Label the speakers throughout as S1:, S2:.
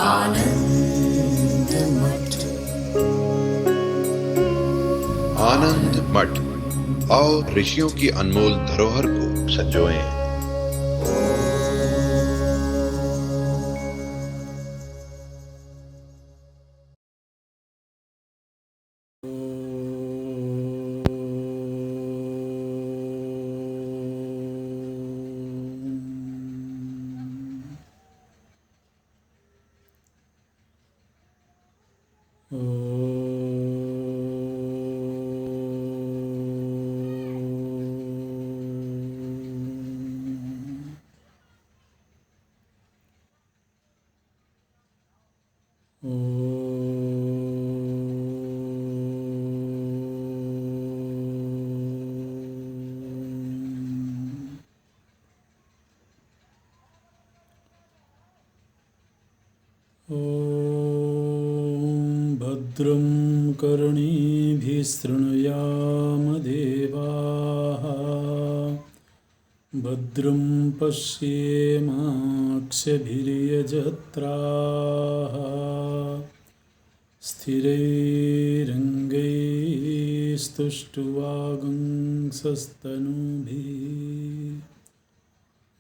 S1: आनंद मठ।
S2: आनंद मठ और ऋषियों की अनमोल धरोहर को संजोएं।
S3: भद्रं कर्णेभिः शृणुयाम देवाः, भद्रं पश्येमाक्षभिर्यजत्राः, स्थिरैरङ्गैस्तुष्ट्वागुंसस्तनूभिः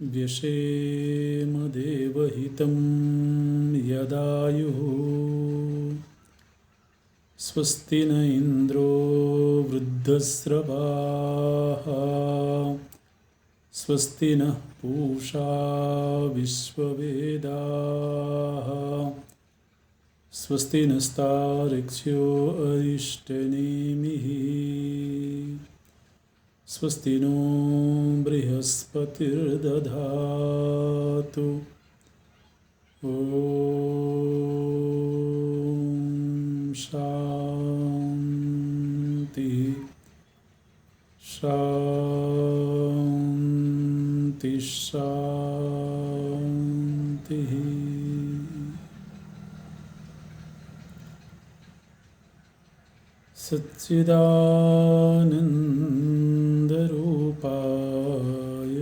S3: व्यशेम देवहितं यदायुः। स्वस्ति न इन्द्रो वृद्धस्रवाः, स्वस्ति नः पूषा विश्ववेदाः, स्वस्ति नस्तार्क्ष्यो अरिष्टनेमिः, स्वस्ति नो बृहस्पतिर्दधातु। ॐ शान्ति शान्ति शान्तिः। सच्चिदानन्दरूपाय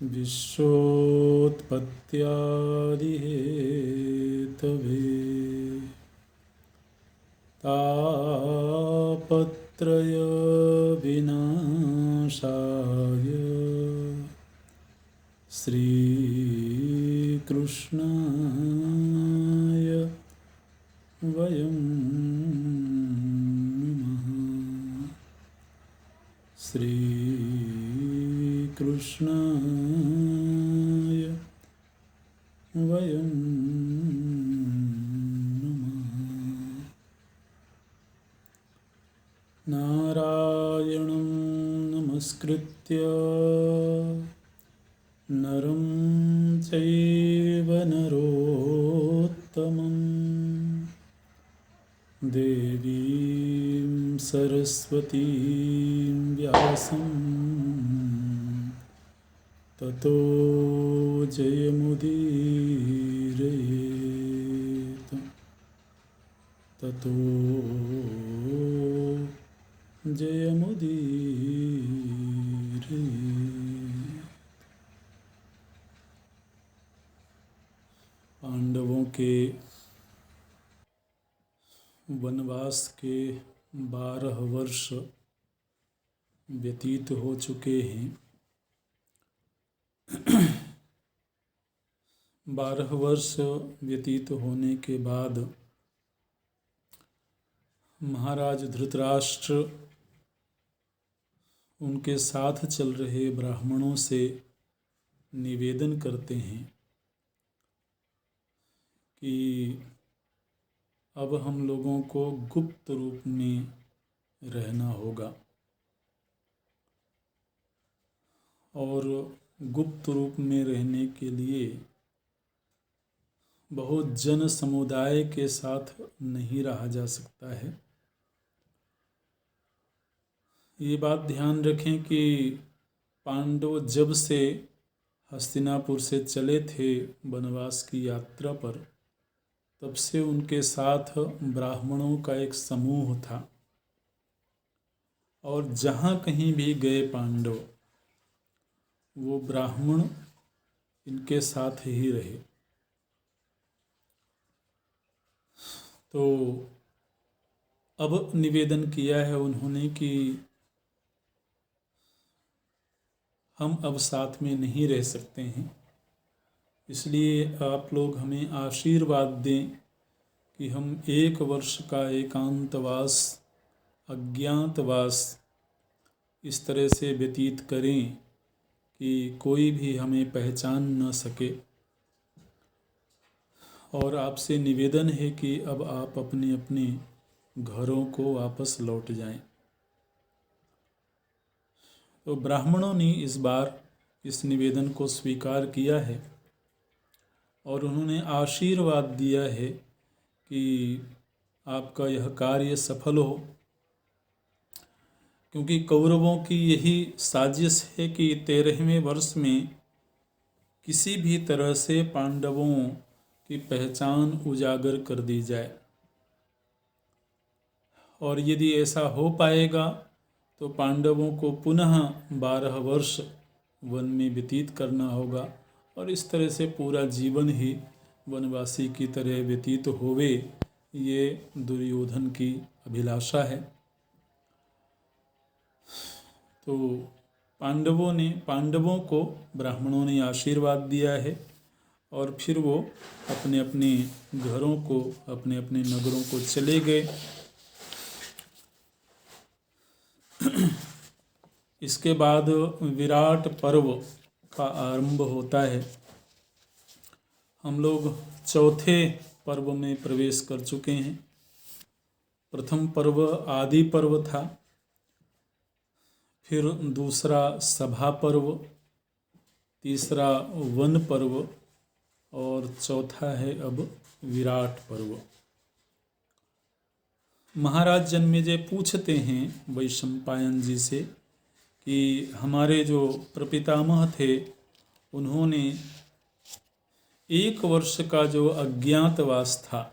S3: विश्वोत्पत्त्यादिहेतवे तापत्रयविनाशाय श्रीकृष्णाय वयं नमः। श्रीकृष्णाय वयं नमः। नारायणं नमस्कृत्य नरं चैव नरोत्तमं, देवीं सरस्वतीं व्यासं ततो जयमुदीरयेत्। ततो जयमुदीरयेत्। पांडवों के वनवास के 12 वर्ष व्यतीत हो चुके हैं। 12 वर्ष व्यतीत होने के बाद महाराज धृतराष्ट्र उनके साथ चल रहे ब्राह्मणों से निवेदन करते हैं कि अब हम लोगों को गुप्त रूप में रहना होगा और गुप्त रूप में रहने के लिए बहुत जन समुदाय के साथ नहीं रहा जा सकता है। ये बात ध्यान रखें कि पांडव जब से हस्तिनापुर से चले थे वनवास की यात्रा पर, तब से उनके साथ ब्राह्मणों का एक समूह था और जहाँ कहीं भी गए पांडव, वो ब्राह्मण इनके साथ ही रहे। तो अब निवेदन किया है उन्होंने कि हम अब साथ में नहीं रह सकते हैं, इसलिए आप लोग हमें आशीर्वाद दें कि हम 1 वर्ष का एकांतवास, अज्ञातवास इस तरह से व्यतीत करें कि कोई भी हमें पहचान न सके। और आपसे निवेदन है कि अब आप अपने अपने घरों को वापस लौट जाएं। तो ब्राह्मणों ने इस बार इस निवेदन को स्वीकार किया है और उन्होंने आशीर्वाद दिया है कि आपका यह कार्य सफल हो, क्योंकि कौरवों की यही साजिश है कि 13वें वर्ष में किसी भी तरह से पांडवों की पहचान उजागर कर दी जाए, और यदि ऐसा हो पाएगा तो पांडवों को पुनः 12 वर्ष वन में व्यतीत करना होगा और इस तरह से पूरा जीवन ही वनवासी की तरह व्यतीत होवे, ये दुर्योधन की अभिलाषा है। तो पांडवों को ब्राह्मणों ने आशीर्वाद दिया है और फिर वो अपने अपने घरों को, अपने अपने नगरों को चले गए। इसके बाद विराट पर्व का आरंभ होता है। हम लोग चौथे पर्व में प्रवेश कर चुके हैं। प्रथम पर्व आदि पर्व था, फिर दूसरा सभा पर्व, तीसरा वन पर्व और चौथा है अब विराट पर्व। महाराज जन्मेजय पूछते हैं वैशंपायन जी से कि हमारे जो प्रपितामह थे उन्होंने 1 वर्ष का जो अज्ञातवास था,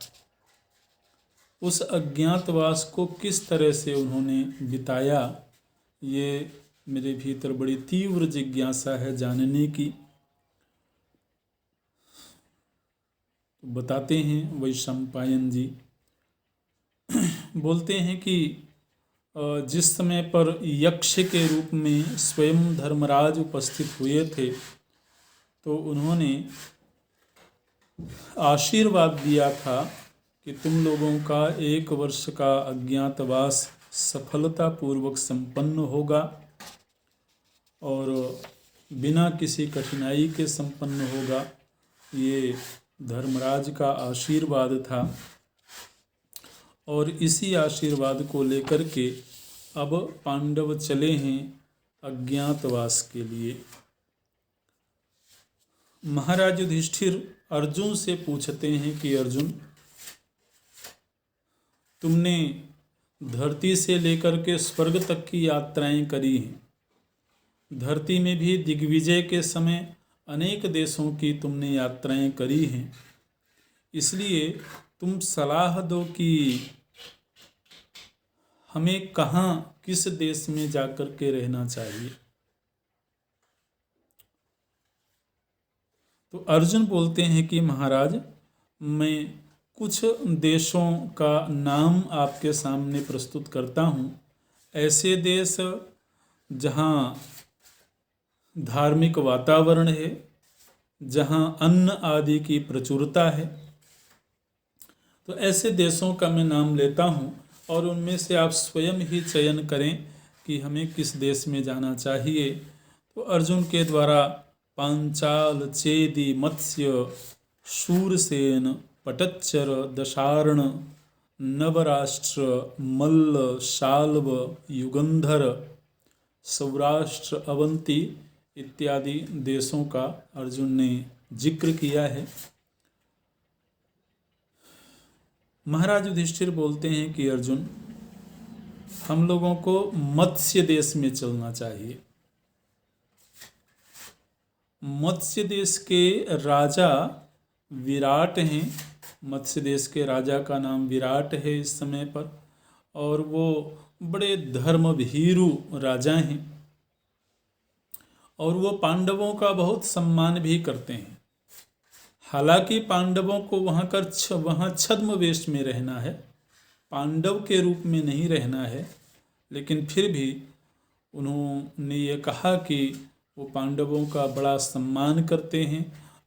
S3: उस अज्ञातवास को किस तरह से उन्होंने बिताया, ये मेरे भीतर बड़ी तीव्र जिज्ञासा है जानने की। तो बताते हैं वैशंपायन जी, बोलते हैं कि जिस समय पर यक्ष के रूप में स्वयं धर्मराज उपस्थित हुए थे तो उन्होंने आशीर्वाद दिया था कि तुम लोगों का 1 वर्ष का अज्ञातवास सफलतापूर्वक संपन्न होगा और बिना किसी कठिनाई के संपन्न होगा। ये धर्मराज का आशीर्वाद था और इसी आशीर्वाद को लेकर के अब पांडव चले हैं अज्ञातवास के लिए। महाराज युधिष्ठिर अर्जुन से पूछते हैं कि अर्जुन, तुमने धरती से लेकर के स्वर्ग तक की यात्राएं करी हैं, धरती में भी दिग्विजय के समय अनेक देशों की तुमने यात्राएं करी हैं, इसलिए तुम सलाह दो कि हमें कहाँ, किस देश में जाकर के रहना चाहिए। तो अर्जुन बोलते हैं कि महाराज, मैं कुछ देशों का नाम आपके सामने प्रस्तुत करता हूँ। ऐसे देश जहाँ धार्मिक वातावरण है, जहाँ अन्न आदि की प्रचुरता है, तो ऐसे देशों का मैं नाम लेता हूँ और उनमें से आप स्वयं ही चयन करें कि हमें किस देश में जाना चाहिए। तो अर्जुन के द्वारा पांचाल, चेदी, मत्स्य, शूरसेन, पटच्चर, दशार्ण, नवराष्ट्र, मल्ल, शाल्व, युगंधर, सौराष्ट्र, अवंती इत्यादि देशों का अर्जुन ने जिक्र किया है। महाराज युधिष्ठिर बोलते हैं कि अर्जुन, हम लोगों को मत्स्य देश में चलना चाहिए। मत्स्य देश के राजा विराट हैं। मत्स्य देश के राजा का नाम विराट है इस समय पर, और वो बड़े धर्मभीरु राजा हैं और वो पांडवों का बहुत सम्मान भी करते हैं। हालांकि पांडवों को वहाँ छद्म वेश में रहना है, पांडव के रूप में नहीं रहना है, लेकिन फिर भी उन्होंने ये कहा कि वो पांडवों का बड़ा सम्मान करते हैं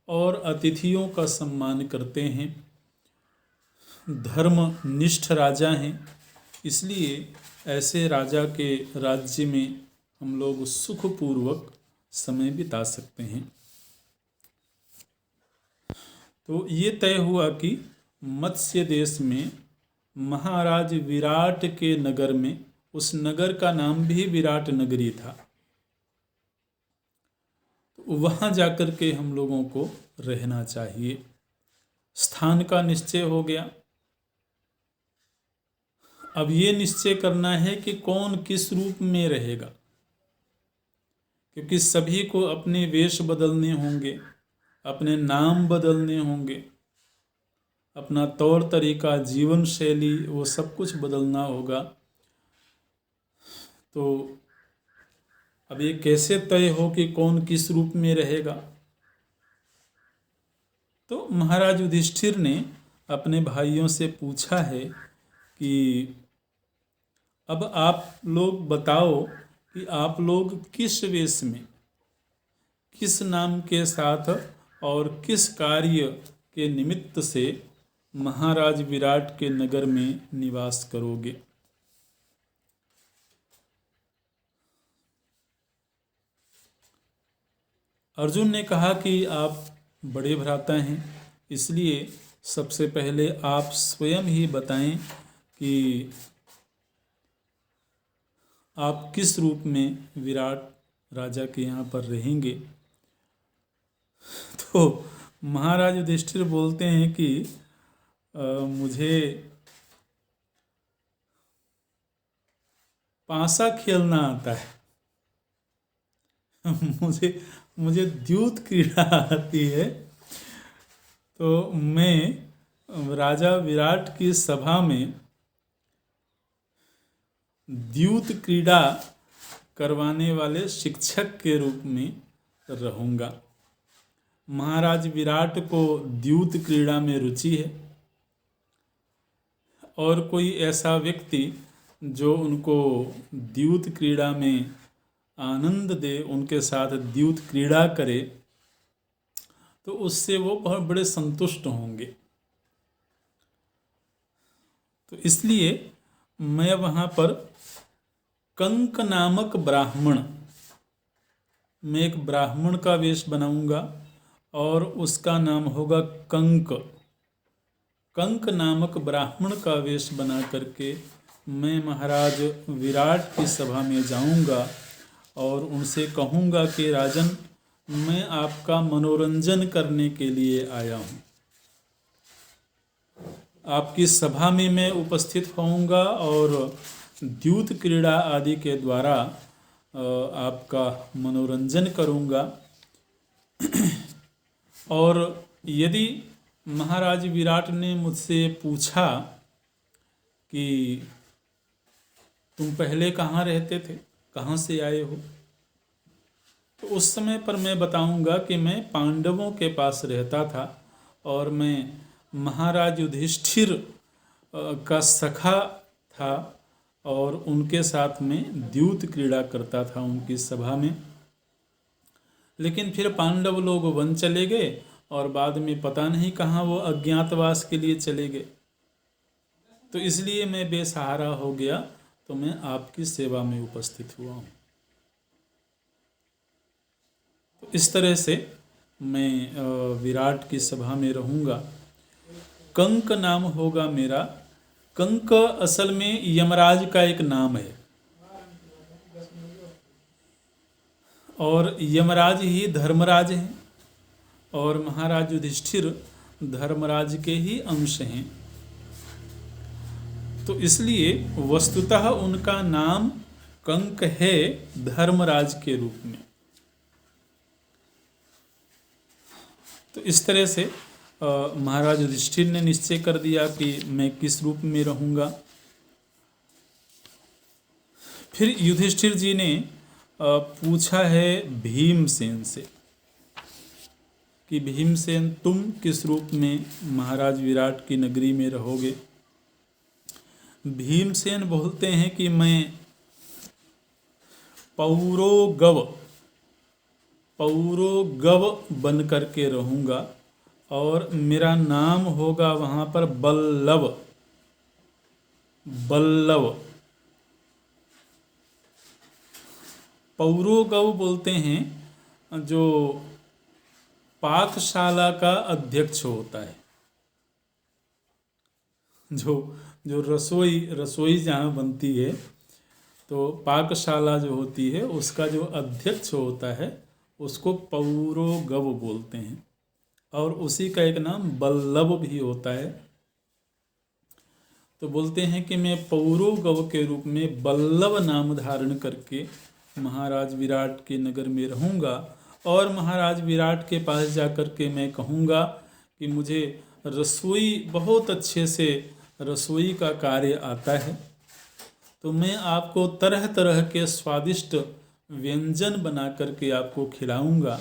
S3: और अतिथियों का सम्मान करते हैं, धर्मनिष्ठ राजा हैं। इसलिए ऐसे राजा के राज्य में हम लोग सुखपूर्वक समय बिता सकते हैं। तो ये तय हुआ कि मत्स्य देश में महाराज विराट के नगर में, उस नगर का नाम भी विराट नगरी था, तो वहाँ जाकर के हम लोगों को रहना चाहिए। स्थान का निश्चय हो गया। अब ये निश्चय करना है कि कौन किस रूप में रहेगा, क्योंकि सभी को अपने वेश बदलने होंगे, अपने नाम बदलने होंगे, अपना तौर तरीका, जीवन शैली, वो सब कुछ बदलना होगा। तो अब ये कैसे तय हो कि कौन किस रूप में रहेगा? तो महाराज युधिष्ठिर ने अपने भाइयों से पूछा है कि अब आप लोग बताओ कि आप लोग किस वेश में, किस नाम के साथ और किस कार्य के निमित्त से महाराज विराट के नगर में निवास करोगे। अर्जुन ने कहा कि आप बड़े भ्राता हैं, इसलिए सबसे पहले आप स्वयं ही बताएं कि आप किस रूप में विराट राजा के यहाँ पर रहेंगे। तो महाराज युधिष्ठिर बोलते हैं कि मुझे पासा खेलना आता है, मुझे द्यूत क्रीड़ा आती है, तो मैं राजा विराट की सभा में द्यूत क्रीड़ा करवाने वाले शिक्षक के रूप में रहूँगा। महाराज विराट को द्यूत क्रीड़ा में रुचि है, और कोई ऐसा व्यक्ति जो उनको द्यूत क्रीड़ा में आनंद दे, उनके साथ द्यूत क्रीड़ा करे, तो उससे वो बहुत बड़े संतुष्ट होंगे। तो इसलिए मैं वहाँ पर कंक नामक ब्राह्मण, मैं एक ब्राह्मण का वेश बनाऊंगा और उसका नाम होगा कंक। कंक नामक ब्राह्मण का वेश बना करके मैं महाराज विराट की सभा में जाऊंगा और उनसे कहूंगा कि राजन, मैं आपका मनोरंजन करने के लिए आया हूँ। आपकी सभा में मैं उपस्थित होऊंगा और द्यूत क्रीड़ा आदि के द्वारा आपका मनोरंजन करूंगा। और यदि महाराज विराट ने मुझसे पूछा कि तुम पहले कहाँ रहते थे, कहाँ से आए हो, तो उस समय पर मैं बताऊंगा कि मैं पांडवों के पास रहता था और मैं महाराज युधिष्ठिर का सखा था और उनके साथ में द्यूत क्रीड़ा करता था उनकी सभा में। लेकिन फिर पांडव लोग वन चले गए और बाद में पता नहीं कहाँ वो अज्ञातवास के लिए चले गए, तो इसलिए मैं बेसहारा हो गया, तो मैं आपकी सेवा में उपस्थित हुआ हूँ। तो इस तरह से मैं विराट की सभा में रहूँगा। कंक नाम होगा मेरा। कंक असल में यमराज का एक नाम है, और यमराज ही धर्मराज हैं और महाराज युधिष्ठिर धर्मराज के ही अंश हैं। तो इसलिए वस्तुतः उनका नाम कंक है धर्मराज के रूप में। तो इस तरह से महाराज युधिष्ठिर ने निश्चय कर दिया कि मैं किस रूप में रहूँगा। फिर युधिष्ठिर जी ने पूछा है भीमसेन से कि भीमसेन तुम किस रूप में महाराज विराट की नगरी में रहोगे। भीमसेन बोलते हैं कि मैं पौरोगव बन करके रहूँगा और मेरा नाम होगा वहाँ पर बल्लव। पौरोगव बोलते हैं जो पाकशाला का अध्यक्ष होता है, जो रसोई जहाँ बनती है तो पाकशाला जो होती है उसका जो अध्यक्ष होता है उसको पौरोगव बोलते हैं, और उसी का एक नाम बल्लभ भी होता है। तो बोलते हैं कि मैं पौरोगव के रूप में बल्लभ नाम धारण करके महाराज विराट के नगर में रहूँगा, और महाराज विराट के पास जाकर के मैं कहूँगा कि मुझे रसोई बहुत अच्छे से रसोई का कार्य आता है, तो मैं आपको तरह तरह के स्वादिष्ट व्यंजन बना करके आपको खिलाऊंगा।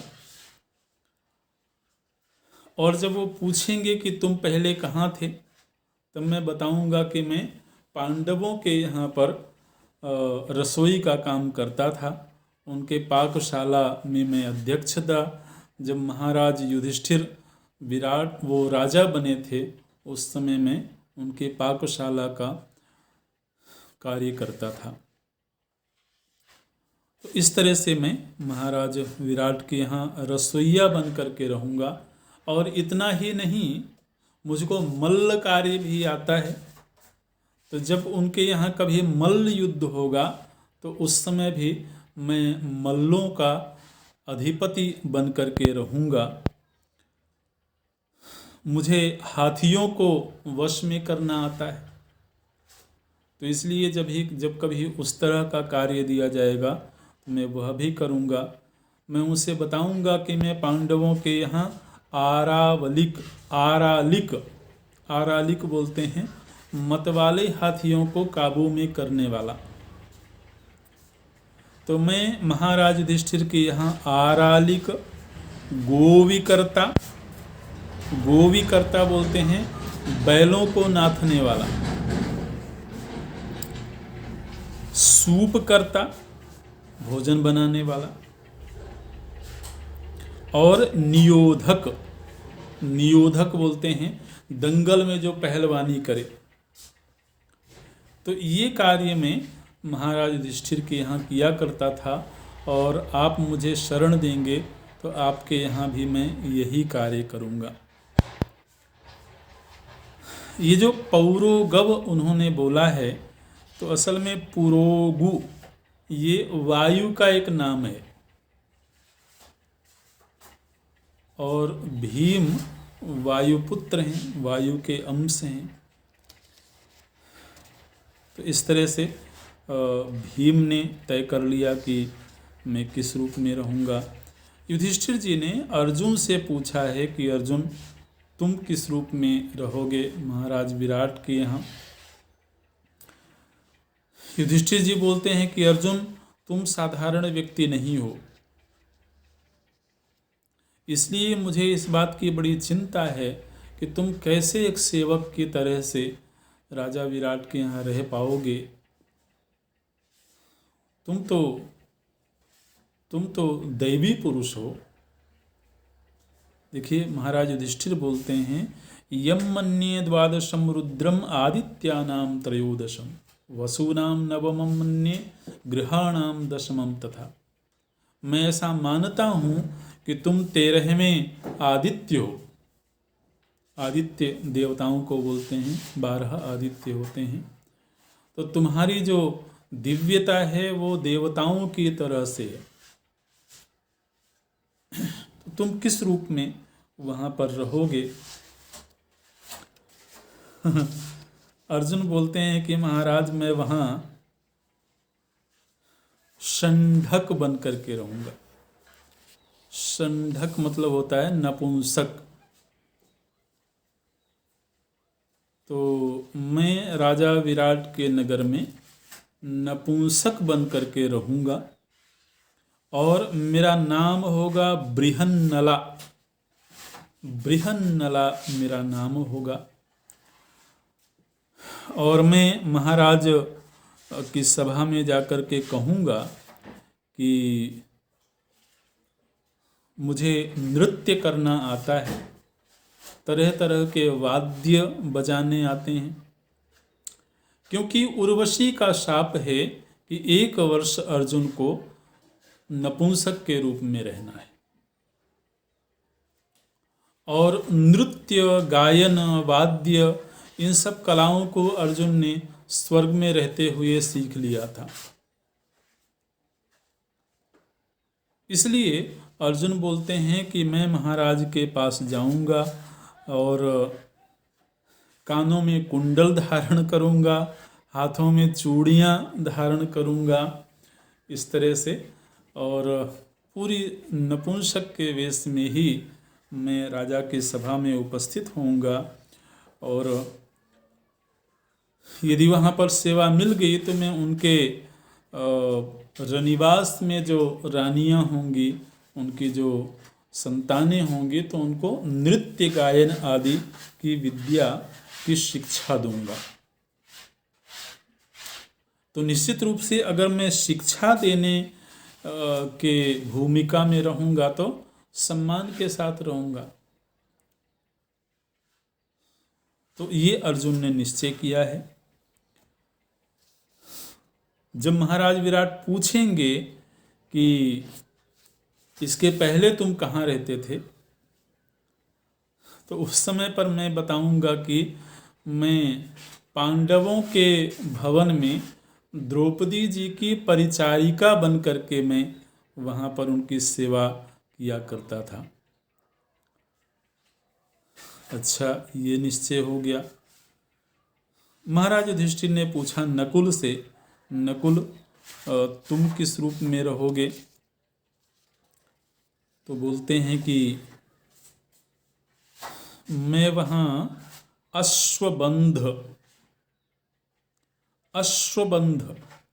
S3: और जब वो पूछेंगे कि तुम पहले कहाँ थे, तब मैं बताऊंगा कि मैं पांडवों के यहाँ पर रसोई का काम करता था, उनके पाकशाला में मैं अध्यक्ष था। जब महाराज युधिष्ठिर विराट वो राजा बने थे उस समय मैं उनके पाकशाला का कार्य करता था। तो इस तरह से मैं महाराज विराट के यहाँ रसोइया बन करके रहूँगा। और इतना ही नहीं, मुझको मल्ल कार्य भी आता है। तो जब उनके यहाँ कभी मल्ल युद्ध होगा तो उस समय भी मैं मल्लों का अधिपति बन करके रहूँगा। मुझे हाथियों को वश में करना आता है, तो इसलिए जब कभी उस तरह का कार्य दिया जाएगा तो मैं वह भी करूँगा। मैं उसे बताऊँगा कि मैं पांडवों के यहाँ आरालिक बोलते हैं मतवाले हाथियों को काबू में करने वाला। तो मैं महाराज युधिष्ठिर के यहाँ आरालिक, गोविकर्ता बोलते हैं बैलों को नाथने वाला, सूपकर्ता भोजन बनाने वाला, और नियोधक बोलते हैं दंगल में जो पहलवानी करे। तो ये कार्य में महाराज युधिष्ठिर के यहाँ किया करता था, और आप मुझे शरण देंगे तो आपके यहाँ भी मैं यही कार्य करूँगा। ये जो पौरोगव उन्होंने बोला है, तो असल में पुरोगु ये वायु का एक नाम है, और भीम वायुपुत्र हैं, वायु के अंश हैं। तो इस तरह से भीम ने तय कर लिया कि मैं किस रूप में रहूँगा। युधिष्ठिर जी ने अर्जुन से पूछा है कि अर्जुन तुम किस रूप में रहोगे महाराज विराट के यहाँ। युधिष्ठिर जी बोलते हैं कि अर्जुन तुम साधारण व्यक्ति नहीं हो, इसलिए मुझे इस बात की बड़ी चिंता है कि तुम कैसे एक सेवक की तरह से राजा विराट के यहाँ रह पाओगे। तुम तो दैवी पुरुष हो। देखिए महाराज युधिष्ठिर बोलते हैं यम मन्ये द्वादशम रुद्रम आदित्यानाम त्रयोदशम वसूनाम नवमम मन्ये गृहाणाम दशमम तथा। मैं ऐसा मानता हूँ कि तुम 13वें आदित्य हो। आदित्य देवताओं को बोलते हैं, 12 आदित्य होते हैं। तो तुम्हारी जो दिव्यता है वो देवताओं की तरह से है। तो तुम किस रूप में वहाँ पर रहोगे। अर्जुन बोलते हैं कि महाराज मैं वहाँ षंढक बन करके रहूँगा। षंढक मतलब होता है नपुंसक। तो मैं राजा विराट के नगर में नपुंसक बन करके रहूँगा, और मेरा नाम होगा बृहन्नला। बृहन्नला मेरा नाम होगा। और मैं महाराज की सभा में जाकर के कहूँगा कि मुझे नृत्य करना आता है, तरह तरह के वाद्य बजाने आते हैं, क्योंकि उर्वशी का शाप है कि 1 वर्ष अर्जुन को नपुंसक के रूप में रहना है। और नृत्य, गायन, वाद्य, इन सब कलाओं को अर्जुन ने स्वर्ग में रहते हुए सीख लिया था। इसलिए अर्जुन बोलते हैं कि मैं महाराज के पास जाऊंगा और कानों में कुंडल धारण करूंगा, हाथों में चूड़ियां धारण करूंगा, इस तरह से, और पूरी नपुंसक के वेश में ही मैं राजा की सभा में उपस्थित होऊंगा। और यदि वहाँ पर सेवा मिल गई तो मैं उनके रनिवास में जो रानियां होंगी, उनकी जो संतानें होंगी, तो उनको नृत्य, गायन आदि की विद्या की शिक्षा दूंगा। तो निश्चित रूप से अगर मैं शिक्षा देने के भूमिका में रहूंगा तो सम्मान के साथ रहूंगा। तो ये अर्जुन ने निश्चय किया है। जब महाराज विराट पूछेंगे कि इसके पहले तुम कहाँ रहते थे, तो उस समय पर मैं बताऊंगा कि मैं पांडवों के भवन में द्रौपदी जी की परिचारिका बन करके मैं वहाँ पर उनकी सेवा किया करता था। अच्छा, ये निश्चय हो गया। महाराज युधिष्ठिर ने पूछा नकुल से, नकुल तुम किस रूप में रहोगे? तो बोलते हैं कि मैं वहाँ अश्वबंध,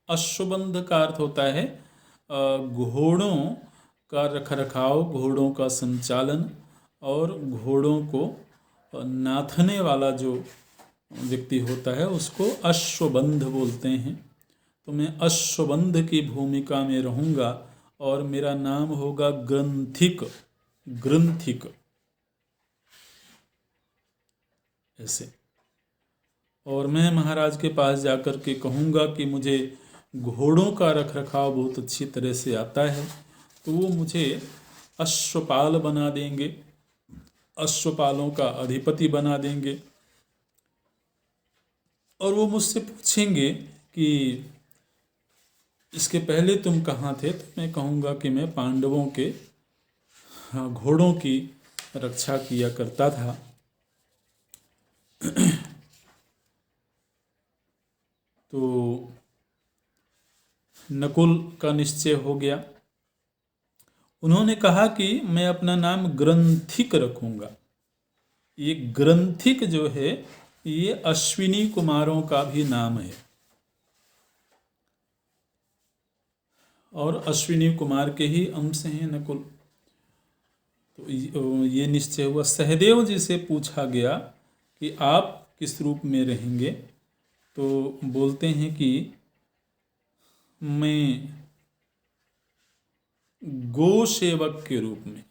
S3: अश्वबंध का अर्थ होता है घोड़ों का रखरखाव, घोड़ों का संचालन और घोड़ों को नाथने वाला जो व्यक्ति होता है उसको अश्वबंध बोलते हैं। तो मैं अश्वबंध की भूमिका में रहूँगा और मेरा नाम होगा ग्रंथिक, ग्रंथिक ऐसे। और मैं महाराज के पास जाकर के कहूँगा कि मुझे घोड़ों का रखरखाव बहुत अच्छी तरह से आता है, तो वो मुझे अश्वपाल बना देंगे, अश्वपालों का अधिपति बना देंगे। और वो मुझसे पूछेंगे कि इसके पहले तुम कहाँ थे, तो मैं कहूँगा कि मैं पांडवों के घोड़ों की रक्षा किया करता था। तो नकुल का निश्चय हो गया। उन्होंने कहा कि मैं अपना नाम ग्रंथिक रखूंगा। ये ग्रंथिक जो है ये अश्विनी कुमारों का भी नाम है और अश्विनी कुमार के ही अंश हैं नकुल। तो ये निश्चय हुआ। सहदेव जी से पूछा गया कि आप किस रूप में रहेंगे, तो बोलते हैं कि मैं गो सेवक के रूप में,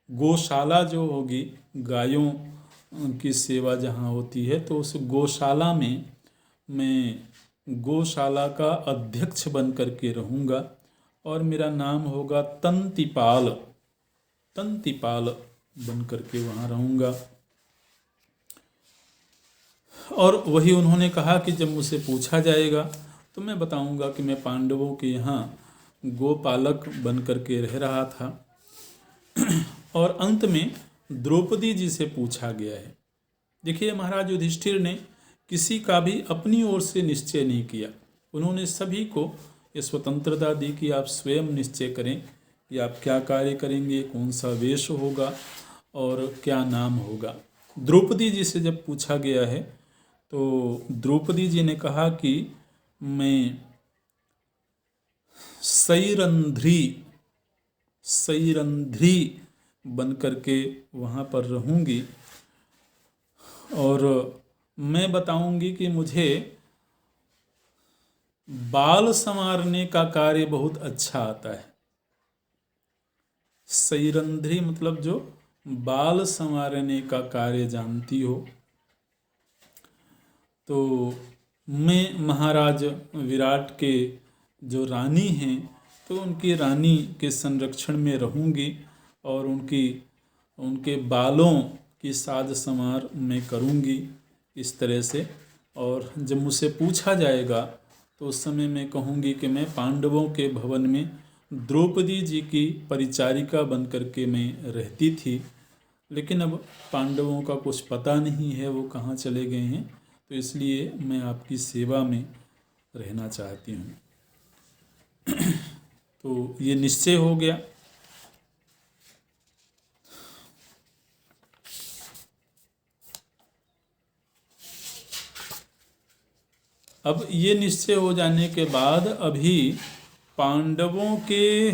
S3: गौशाला जो होगी, गायों की सेवा जहाँ होती है, तो उस गौशाला में मैं गौशाला का अध्यक्ष बन करके रहूँगा और मेरा नाम होगा तंतिपाल, तंतिपाल बन करके वहाँ रहूँगा। और वही उन्होंने कहा कि जब मुझसे पूछा जाएगा तो मैं बताऊंगा कि मैं पांडवों के यहाँ गोपालक बन करके रह रहा था। और अंत में द्रौपदी जी से पूछा गया है। देखिए, महाराज युधिष्ठिर ने किसी का भी अपनी ओर से निश्चय नहीं किया। उन्होंने सभी को ये स्वतंत्रता दी कि आप स्वयं निश्चय करें कि आप क्या कार्य करेंगे, कौन सा वेश होगा और क्या नाम होगा। द्रौपदी जी से जब पूछा गया है तो द्रौपदी जी ने कहा कि मैं सैरंध्री, सैरंध्री बन करके वहाँ पर रहूँगी और मैं बताऊँगी कि मुझे बाल संवारने का कार्य बहुत अच्छा आता है। सईरंध्री मतलब जो बाल संवारने का कार्य जानती हो। तो मैं महाराज विराट के जो रानी हैं तो उनकी रानी के संरक्षण में रहूँगी और उनके बालों की साज संवार मैं करूँगी इस तरह से। और जब मुझसे पूछा जाएगा तो उस समय मैं कहूँगी कि मैं पांडवों के भवन में द्रौपदी जी की परिचारिका बन करके मैं रहती थी, लेकिन अब पांडवों का कुछ पता नहीं है, वो कहाँ चले गए हैं, तो इसलिए मैं आपकी सेवा में रहना चाहती हूँ। तो ये निश्चय हो गया। अब ये निश्चय हो जाने के बाद अभी पांडवों के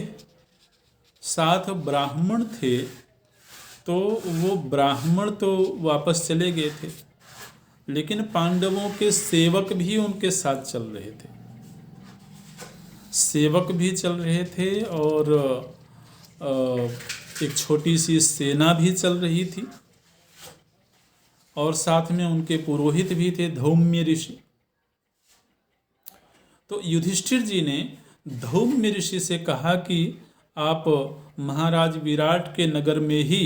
S3: साथ ब्राह्मण थे, तो वो ब्राह्मण तो वापस चले गए थे, लेकिन पांडवों के सेवक भी उनके साथ चल रहे थे। सेवक भी चल रहे थे और एक छोटी सी सेना भी चल रही थी और साथ में उनके पुरोहित भी थे, धौम्य ऋषि। तो युधिष्ठिर जी ने धौम्य ऋषि से कहा कि आप महाराज विराट के नगर में ही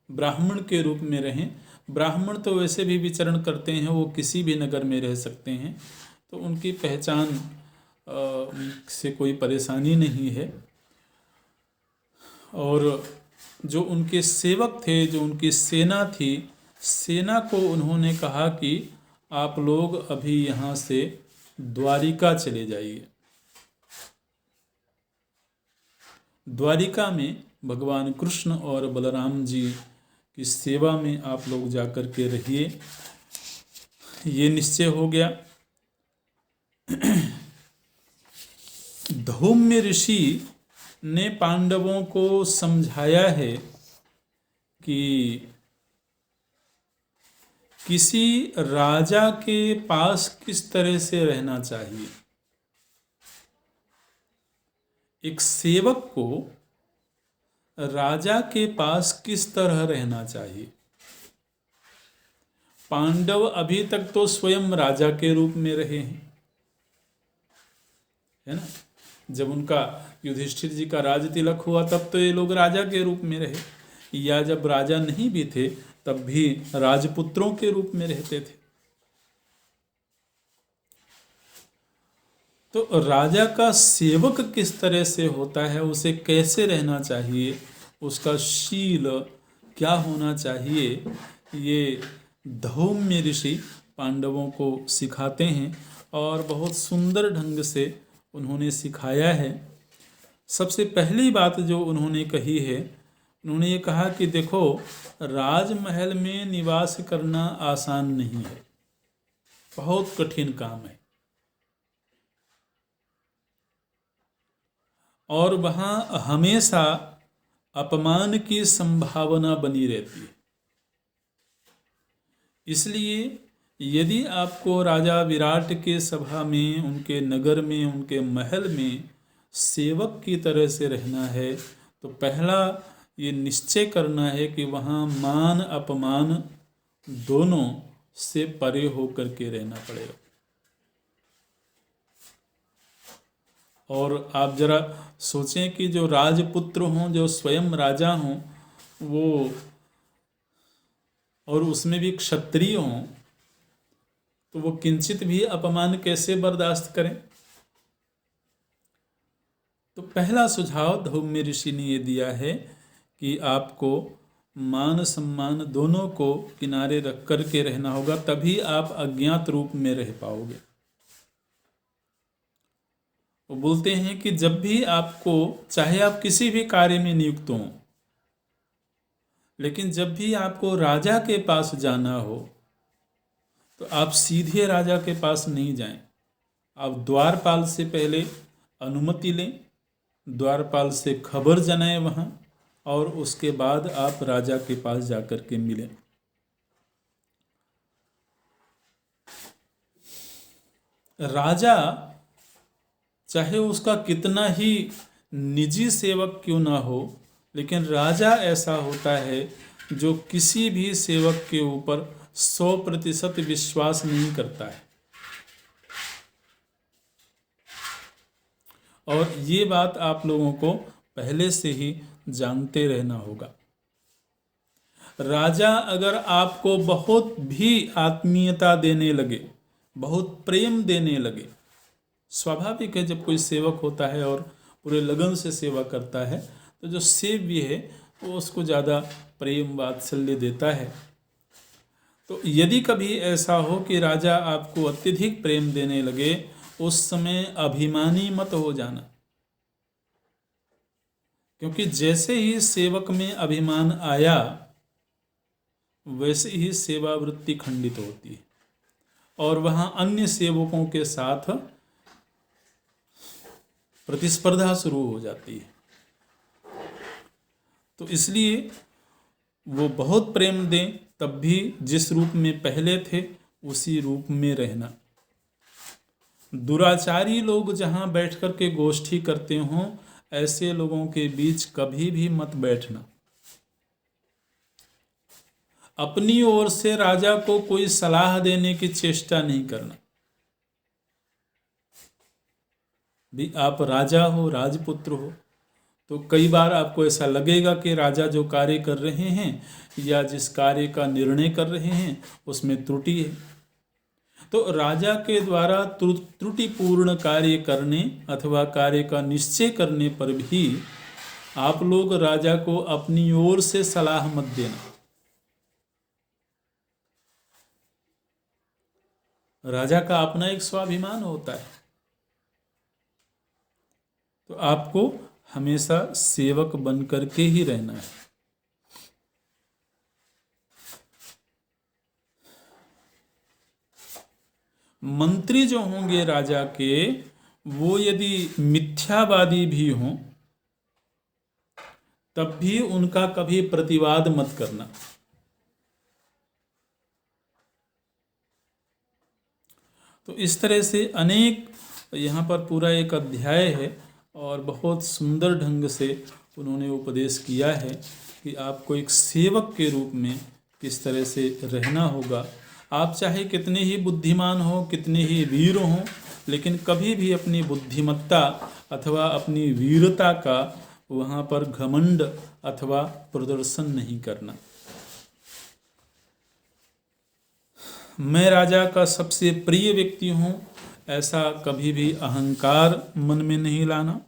S3: ब्राह्मण के रूप में रहें। ब्राह्मण तो वैसे भी विचरण करते हैं, वो किसी भी नगर में रह सकते हैं, तो उनकी पहचान से कोई परेशानी नहीं है। और जो उनके सेवक थे, जो उनकी सेना थी, सेना को उन्होंने कहा कि आप लोग अभी यहाँ से द्वारिका चले जाइए। द्वारिका में भगवान कृष्ण और बलराम जी की सेवा में आप लोग जाकर के रहिए। ये निश्चय हो गया। धौम्य ऋषि ने पांडवों को समझाया है कि किसी राजा के पास किस तरह से रहना चाहिए। एक सेवक को राजा के पास किस तरह रहना चाहिए। पांडव अभी तक तो स्वयं राजा के रूप में रहे हैं, है ना। जब उनका युधिष्ठिर जी का राज तिलक हुआ तब तो ये लोग राजा के रूप में रहे, या जब राजा नहीं भी थे तब भी राजपुत्रों के रूप में रहते थे। तो राजा का सेवक किस तरह से होता है, उसे कैसे रहना चाहिए, उसका शील क्या होना चाहिए, ये धौम्य ऋषि पांडवों को सिखाते हैं और बहुत सुंदर ढंग से उन्होंने सिखाया है। सबसे पहली बात जो उन्होंने कही है, उन्होंने ये कहा कि देखो, राजमहल में निवास करना आसान नहीं है, बहुत कठिन काम है, और वहाँ हमेशा अपमान की संभावना बनी रहती है। इसलिए यदि आपको राजा विराट के सभा में, उनके नगर में, उनके महल में सेवक की तरह से रहना है, तो पहला ये निश्चय करना है कि वहाँ मान अपमान दोनों से परे होकर के रहना पड़ेगा। और आप जरा सोचें कि जो राजपुत्र हों, जो स्वयं राजा हों, वो और उसमें भी क्षत्रिय हों, तो वो किंचित भी अपमान कैसे बर्दाश्त करें। तो पहला सुझाव धौम्य ऋषि ने ये दिया है कि आपको मान सम्मान दोनों को किनारे रख कर के रहना होगा, तभी आप अज्ञात रूप में रह पाओगे। वो बोलते हैं कि जब भी आपको, चाहे आप किसी भी कार्य में नियुक्त हों, लेकिन जब भी आपको राजा के पास जाना हो तो आप सीधे राजा के पास नहीं जाएं, आप द्वारपाल से पहले अनुमति लें, द्वारपाल से खबर जनाएं वहाँ, और उसके बाद आप राजा के पास जाकर के मिलें। राजा चाहे उसका कितना ही निजी सेवक क्यों ना हो, लेकिन राजा ऐसा होता है जो किसी भी सेवक के ऊपर 100% विश्वास नहीं करता है। और ये बात आप लोगों को पहले से ही जानते रहना होगा। राजा अगर आपको बहुत भी आत्मीयता देने लगे, बहुत प्रेम देने लगे, स्वाभाविक है जब कोई सेवक होता है और पूरे लगन से सेवा करता है तो जो सेव्य है वो उसको ज़्यादा प्रेम वात्सल्य देता है। तो यदि कभी ऐसा हो कि राजा आपको अत्यधिक प्रेम देने लगे, उस समय अभिमानी मत हो जाना, क्योंकि जैसे ही सेवक में अभिमान आया वैसे ही सेवा वृत्ति खंडित होती है और वहाँ अन्य सेवकों के साथ प्रतिस्पर्धा शुरू हो जाती है। तो इसलिए वो बहुत प्रेम दें तब भी जिस रूप में पहले थे उसी रूप में रहना। दुराचारी लोग जहाँ बैठ कर के गोष्ठी करते हों, ऐसे लोगों के बीच कभी भी मत बैठना। अपनी ओर से राजा को कोई सलाह देने की चेष्टा नहीं करना। भी आप राजा हो, राजपुत्र हो, तो कई बार आपको ऐसा लगेगा कि राजा जो कार्य कर रहे हैं या जिस कार्य का निर्णय कर रहे हैं उसमें त्रुटि है। तो राजा के द्वारा त्रुटिपूर्ण कार्य करने अथवा कार्य का निश्चय करने पर भी आप लोग राजा को अपनी ओर से सलाह मत देना। राजा का अपना एक स्वाभिमान होता है, तो आपको हमेशा सेवक बन करके ही रहना है। मंत्री जो होंगे राजा के, वो यदि मिथ्यावादी भी हों तब भी उनका कभी प्रतिवाद मत करना। तो इस तरह से अनेक, यहाँ पर पूरा एक अध्याय है और बहुत सुंदर ढंग से उन्होंने उपदेश किया है कि आपको एक सेवक के रूप में किस तरह से रहना होगा। आप चाहे कितने ही बुद्धिमान हो, कितने ही वीर हों, लेकिन कभी भी अपनी बुद्धिमत्ता अथवा अपनी वीरता का वहाँ पर घमंड अथवा प्रदर्शन नहीं करना। मैं राजा का सबसे प्रिय व्यक्ति हूँ, ऐसा कभी भी अहंकार मन में नहीं लाना।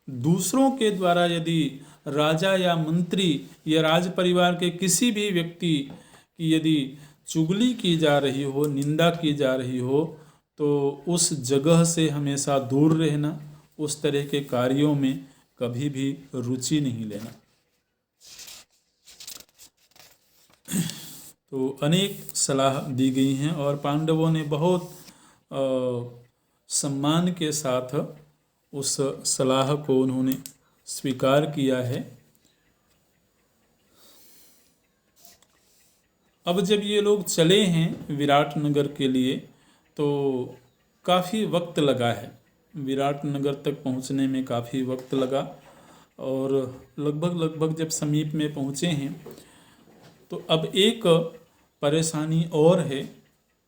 S3: दूसरों के द्वारा यदि राजा या मंत्री या राज परिवार के किसी भी व्यक्ति की यदि चुगली की जा रही हो, निंदा की जा रही हो, तो उस जगह से हमेशा दूर रहना, उस तरह के कार्यों में कभी भी रुचि नहीं लेना। तो अनेक सलाह दी गई हैं और पांडवों ने बहुत सम्मान के साथ उस सलाह को उन्होंने स्वीकार किया है। अब जब ये लोग चले हैं विराट नगर के लिए तो काफ़ी वक्त लगा है, विराट नगर तक पहुंचने में काफ़ी वक्त लगा और लगभग जब समीप में पहुंचे हैं तो अब एक परेशानी और है।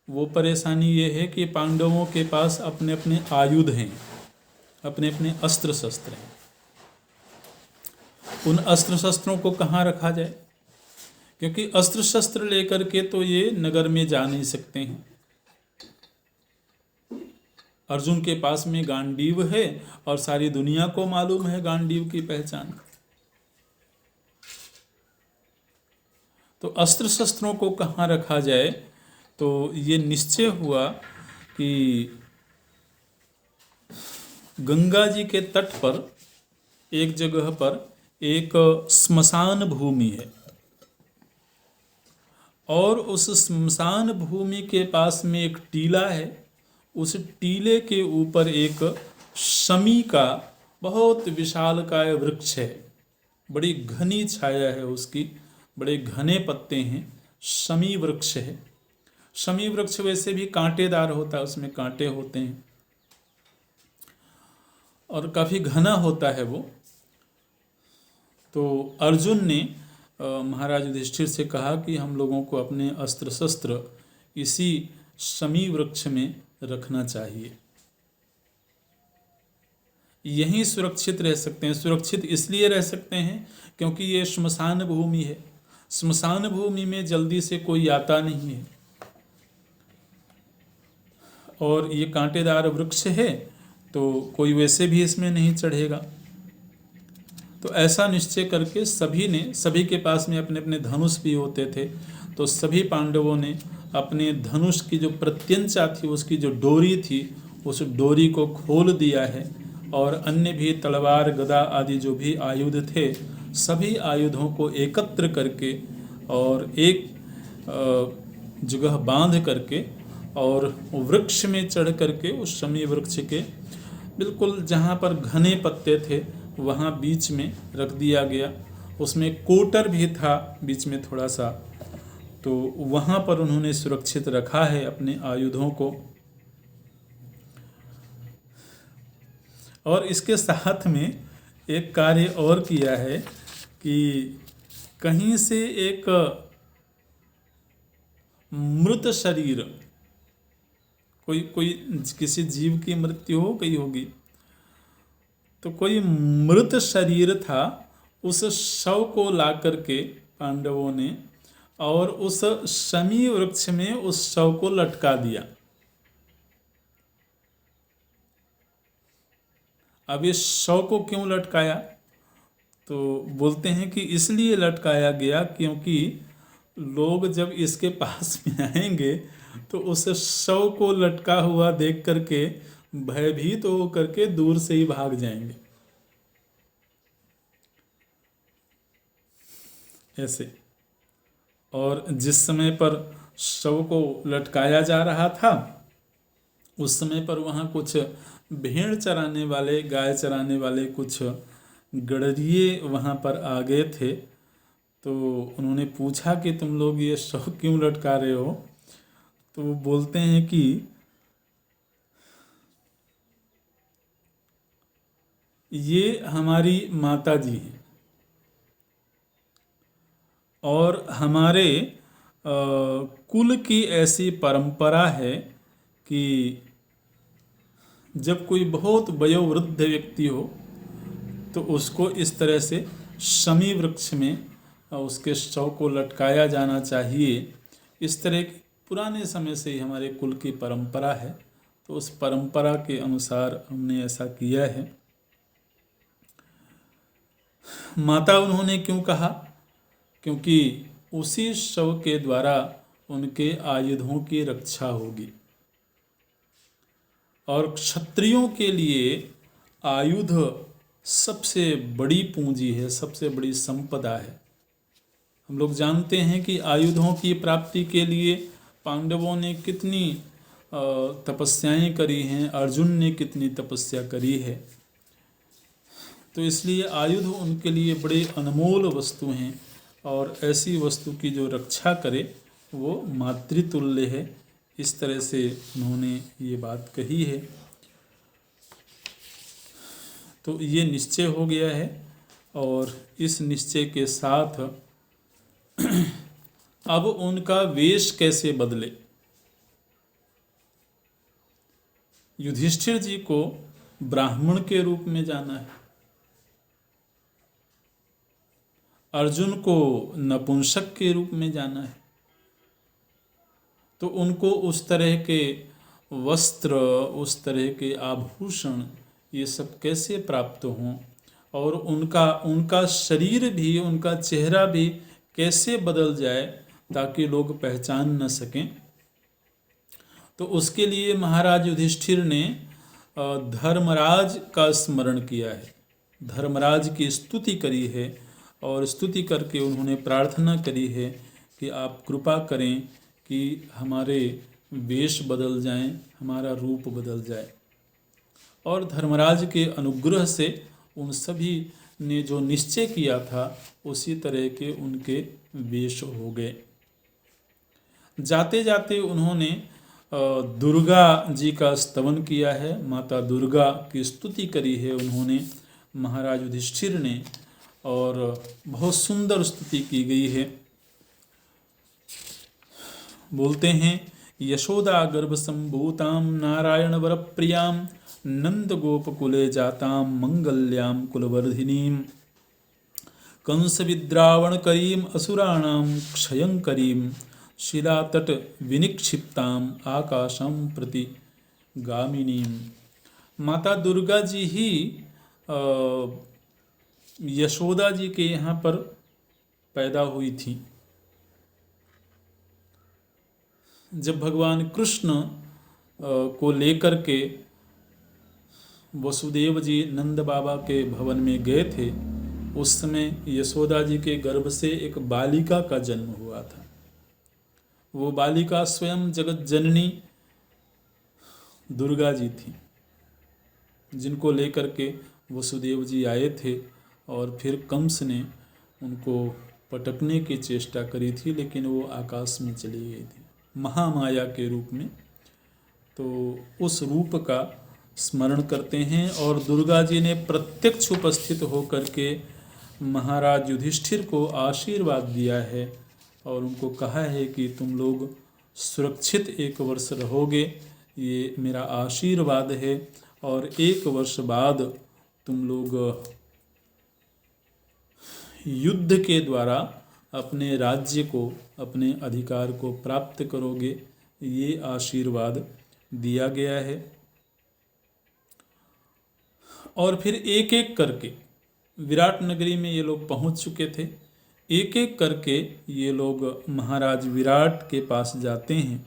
S3: वो परेशानी ये है कि पांडवों के पास अपने अपने आयुध हैं, अपने अपने अस्त्र शस्त्र हैं। उन अस्त्र शस्त्रों को कहाँ रखा जाए, क्योंकि अस्त्र शस्त्र लेकर के तो ये नगर में जा नहीं सकते हैं। अर्जुन के पास में गांडीव है और सारी दुनिया को मालूम है गांडीव की पहचान। तो अस्त्र शस्त्रों को कहाँ रखा जाए, तो ये निश्चय हुआ कि गंगा जी के तट पर एक जगह पर एक स्मशान भूमि है और उस स्मशान भूमि के पास में एक टीला है। उस टीले के ऊपर एक शमी का बहुत विशालकाय वृक्ष है बड़ी घनी छाया है उसकी, बड़े घने पत्ते हैं, शमी वृक्ष है। शमी वृक्ष वैसे भी कांटेदार होता है, उसमें कांटे होते हैं और काफ़ी घना होता है वो। तो अर्जुन ने महाराज युधिष्ठिर से कहा कि हम लोगों को अपने अस्त्र शस्त्र इसी शमी वृक्ष में रखना चाहिए, यहीं सुरक्षित रह सकते हैं। सुरक्षित इसलिए रह सकते हैं क्योंकि ये श्मशान भूमि है। श्मशान भूमि में जल्दी से कोई आता नहीं है और ये कांटेदार वृक्ष है तो कोई वैसे भी इसमें नहीं चढ़ेगा। तो ऐसा निश्चय करके सभी के पास में अपने अपने धनुष भी होते थे, तो सभी पांडवों ने अपने धनुष की जो प्रत्यंचा थी, उसकी जो डोरी थी, उस डोरी को खोल दिया है और अन्य भी तलवार गदा आदि जो भी आयुध थे, सभी आयुधों को एकत्र करके और एक जगह बांध करके और वृक्ष में चढ़ करके उस शमी वृक्ष के बिल्कुल जहाँ पर घने पत्ते थे वहाँ बीच में रख दिया गया। उसमें कोटर भी था बीच में थोड़ा सा, तो वहाँ पर उन्होंने सुरक्षित रखा है अपने आयुधों को। और इसके साथ में एक कार्य और किया है कि कहीं से एक मृत शरीर, कोई किसी जीव की मृत्यु हो गई होगी, तो कोई मृत शरीर था, उस शव को ला करके पांडवों ने और उस शमी वृक्ष में उस शव को लटका दिया। अब इस शव को क्यों लटकाया? तो बोलते हैं कि इसलिए लटकाया गया क्योंकि लोग जब इसके पास में आएंगे तो उस शव को लटका हुआ देख करके भयभीत हो करके दूर से ही भाग जाएंगे। ऐसे, और जिस समय पर शव को लटकाया जा रहा था उस समय पर वहाँ कुछ भेड़ चराने वाले, गाय चराने वाले कुछ गड़रिये वहाँ पर आ गए थे। तो उन्होंने पूछा कि तुम लोग ये शव क्यों लटका रहे हो? तो वो बोलते हैं कि ये हमारी माता जी हैं और हमारे कुल की ऐसी परंपरा है कि जब कोई बहुत वयोवृद्ध व्यक्ति हो तो उसको इस तरह से शमी वृक्ष में उसके शव को लटकाया जाना चाहिए। इस तरह की पुराने समय से ही हमारे कुल की परंपरा है, तो उस परंपरा के अनुसार हमने ऐसा किया है। माता उन्होंने क्यों कहा? क्योंकि उसी शव के द्वारा उनके आयुधों की रक्षा होगी और क्षत्रियों के लिए आयुध सबसे बड़ी पूंजी है, सबसे बड़ी संपदा है। हम लोग जानते हैं कि आयुधों की प्राप्ति के लिए पांडवों ने कितनी तपस्याएं करी हैं, अर्जुन ने कितनी तपस्या करी है। तो इसलिए आयुध उनके लिए बड़े अनमोल वस्तु हैं और ऐसी वस्तु की जो रक्षा करे वो मातृतुल्य है। इस तरह से उन्होंने ये बात कही है। तो ये निश्चय हो गया है और इस निश्चय के साथ अब उनका वेश कैसे बदले। युधिष्ठिर जी को ब्राह्मण के रूप में जाना है, अर्जुन को नपुंसक के रूप में जाना है, तो उनको उस तरह के वस्त्र, उस तरह के आभूषण, ये सब कैसे प्राप्त हों और उनका शरीर भी, उनका चेहरा भी कैसे बदल जाए ताकि लोग पहचान न सकें। तो उसके लिए महाराज युधिष्ठिर ने धर्मराज का स्मरण किया है, धर्मराज की स्तुति करी है और स्तुति करके उन्होंने प्रार्थना करी है कि आप कृपा करें कि हमारे वेश बदल जाएं, हमारा रूप बदल जाए। और धर्मराज के अनुग्रह से उन सभी ने जो निश्चय किया था उसी तरह के उनके वेश हो गए। जाते जाते उन्होंने दुर्गा जी का स्तवन किया है, माता दुर्गा की स्तुति करी है उन्होंने, महाराज युधिष्ठिर ने, और बहुत सुंदर स्तुति की गई है। बोलते हैं, यशोदा गर्भ संभूताम नारायण वर प्रियाम नंद गोपकुले जाताम मंगल्याम कुलवर्धिनीम कंस विद्रावण करीम असुराणाम क्षयंकरीम शिलातट विनिक्षिप्ताम आकाशम प्रति गामिनीम। माता दुर्गा जी ही यशोदा जी के यहाँ पर पैदा हुई थी। जब भगवान कृष्ण को लेकर के वसुदेव जी नंद बाबा के भवन में गए थे, उस समय यशोदा जी के गर्भ से एक बालिका का जन्म हुआ था। वो बालिका स्वयं जगत जननी दुर्गा जी थी, जिनको लेकर के वसुदेव जी आए थे और फिर कंस ने उनको पटकने की चेष्टा करी थी, लेकिन वो आकाश में चली गई थी महामाया के रूप में। तो उस रूप का स्मरण करते हैं और दुर्गा जी ने प्रत्यक्ष उपस्थित होकर के महाराज युधिष्ठिर को आशीर्वाद दिया है और उनको कहा है कि तुम लोग सुरक्षित 1 वर्ष रहोगे, ये मेरा आशीर्वाद है, और 1 वर्ष बाद तुम लोग युद्ध के द्वारा अपने राज्य को, अपने अधिकार को प्राप्त करोगे, ये आशीर्वाद दिया गया है। और फिर एक एक करके विराट नगरी में ये लोग पहुंच चुके थे। एक एक करके ये लोग महाराज विराट के पास जाते हैं।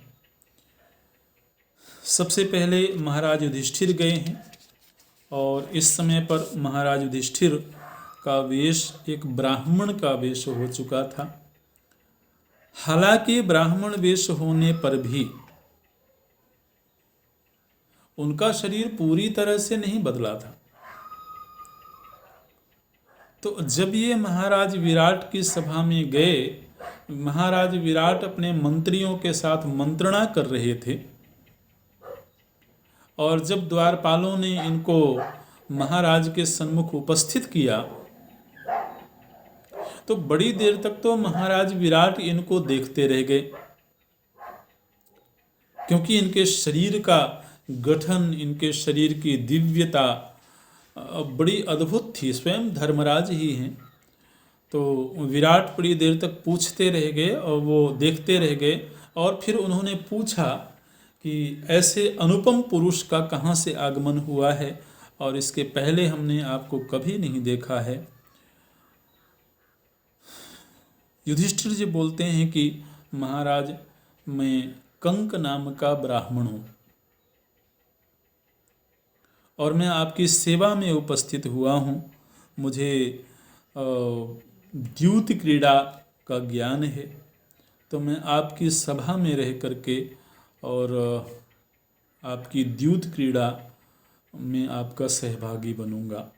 S3: सबसे पहले महाराज युधिष्ठिर गए हैं और इस समय पर महाराज युधिष्ठिर का वेश एक ब्राह्मण का वेश हो चुका था। हालांकि ब्राह्मण वेश होने पर भी उनका शरीर पूरी तरह से नहीं बदला था। तो जब ये महाराज विराट की सभा में गए, महाराज विराट अपने मंत्रियों के साथ मंत्रणा कर रहे थे और जब द्वारपालों ने इनको महाराज के सम्मुख उपस्थित किया तो बड़ी देर तक तो महाराज विराट इनको देखते रह गए, क्योंकि इनके शरीर का गठन, इनके शरीर की दिव्यता बड़ी अद्भुत थी। स्वयं धर्मराज ही हैं। तो विराट बड़ी देर तक पूछते रह गए और वो देखते रह गए और फिर उन्होंने पूछा कि ऐसे अनुपम पुरुष का कहाँ से आगमन हुआ है और इसके पहले हमने आपको कभी नहीं देखा है। युधिष्ठिर जी बोलते हैं कि महाराज, मैं कंक नाम का ब्राह्मण हूँ और मैं आपकी सेवा में उपस्थित हुआ हूँ। मुझे द्यूत क्रीड़ा का ज्ञान है, तो मैं आपकी सभा में रह करके और आपकी द्यूत क्रीड़ा में आपका सहभागी बनूंगा।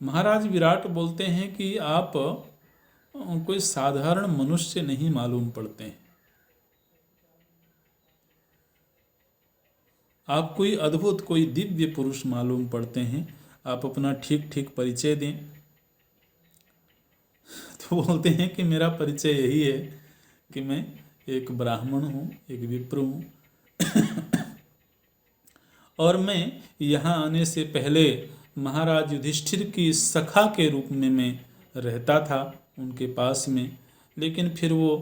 S3: महाराज विराट बोलते हैं कि आप कोई साधारण मनुष्य नहीं मालूम पड़ते हैं, आप कोई अद्भुत, कोई दिव्य पुरुष मालूम पड़ते हैं। आप अपना ठीक ठीक परिचय दें। तो बोलते हैं कि मेरा परिचय यही है कि मैं एक ब्राह्मण हूँ, एक विप्र हूँ और मैं यहाँ आने से पहले महाराज युधिष्ठिर की सखा के रूप में मैं रहता था उनके पास में, लेकिन फिर वो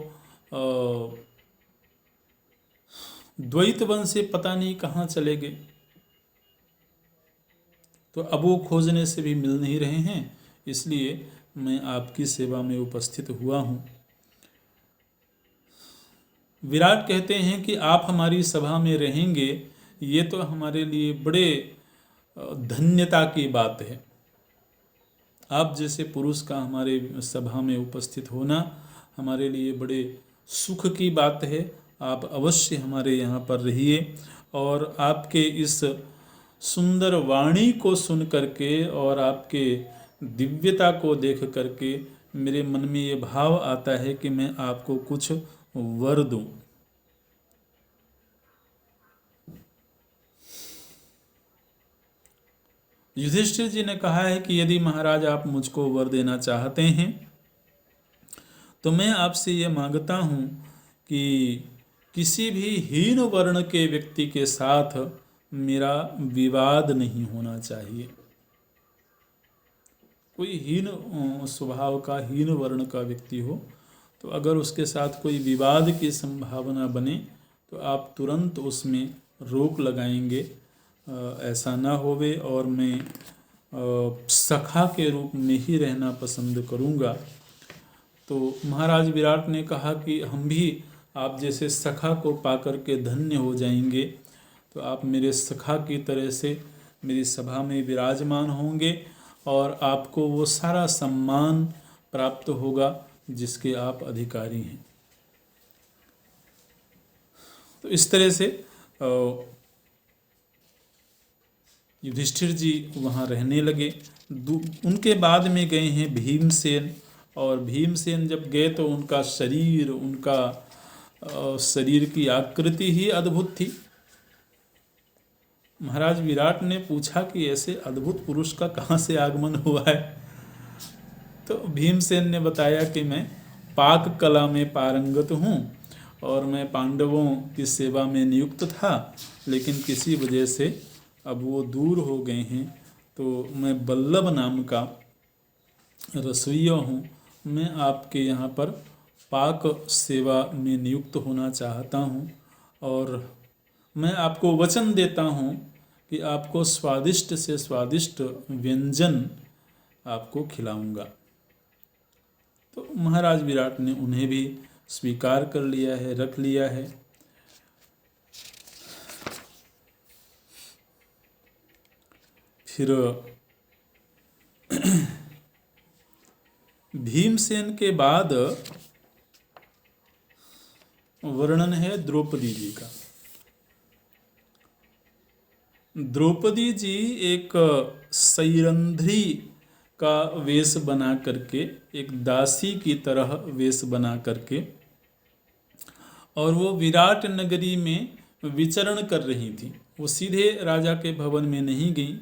S3: द्वैत वन से पता नहीं कहाँ चले गए, तो अब वो खोजने से भी मिल नहीं रहे हैं, इसलिए मैं आपकी सेवा में उपस्थित हुआ हूँ। विराट कहते हैं कि आप हमारी सभा में रहेंगे, ये तो हमारे लिए बड़े धन्यता की बात है। आप जैसे पुरुष का हमारे सभा में उपस्थित होना हमारे लिए बड़े सुख की बात है। आप अवश्य हमारे यहाँ पर रहिए और आपके इस सुंदर वाणी को सुन करके और आपके दिव्यता को देख करके मेरे मन में ये भाव आता है कि मैं आपको कुछ वर दूं। युधिष्ठिर जी ने कहा है कि यदि महाराज आप मुझको वर देना चाहते हैं तो मैं आपसे ये मांगता हूँ कि किसी भी हीन वर्ण के व्यक्ति के साथ मेरा विवाद नहीं होना चाहिए। कोई हीन स्वभाव का, हीन वर्ण का व्यक्ति हो तो अगर उसके साथ कोई विवाद की संभावना बने तो आप तुरंत उसमें रोक लगाएंगे। ऐसा ना होवे और मैं सखा के रूप में ही रहना पसंद करूँगा। तो महाराज विराट ने कहा कि हम भी आप जैसे सखा को पाकर के धन्य हो जाएंगे, तो आप मेरे सखा की तरह से मेरी सभा में विराजमान होंगे और आपको वो सारा सम्मान प्राप्त होगा जिसके आप अधिकारी हैं। तो इस तरह से युधिष्ठिर जी वहाँ रहने लगे। उनके बाद में गए हैं भीमसेन, और भीमसेन जब गए तो उनका शरीर, उनका शरीर की आकृति ही अद्भुत थी। महाराज विराट ने पूछा कि ऐसे अद्भुत पुरुष का कहाँ से आगमन हुआ है? तो भीमसेन ने बताया कि मैं पाक कला में पारंगत हूँ और मैं पांडवों की सेवा में नियुक्त था, लेकिन किसी वजह से अब वो दूर हो गए हैं, तो मैं बल्लभ नाम का रसोइया हूँ। मैं आपके यहाँ पर पाक सेवा में नियुक्त होना चाहता हूँ और मैं आपको वचन देता हूँ कि आपको स्वादिष्ट से स्वादिष्ट व्यंजन आपको खिलाऊंगा। तो महाराज विराट ने उन्हें भी स्वीकार कर लिया है, रख लिया है। फिर भीमसेन के बाद वर्णन है द्रौपदी जी का। द्रौपदी जी एक सैरंध्री का वेश बना करके, एक दासी की तरह वेश बना करके, और वो विराट नगरी में विचरण कर रही थी। वो सीधे राजा के भवन में नहीं गई,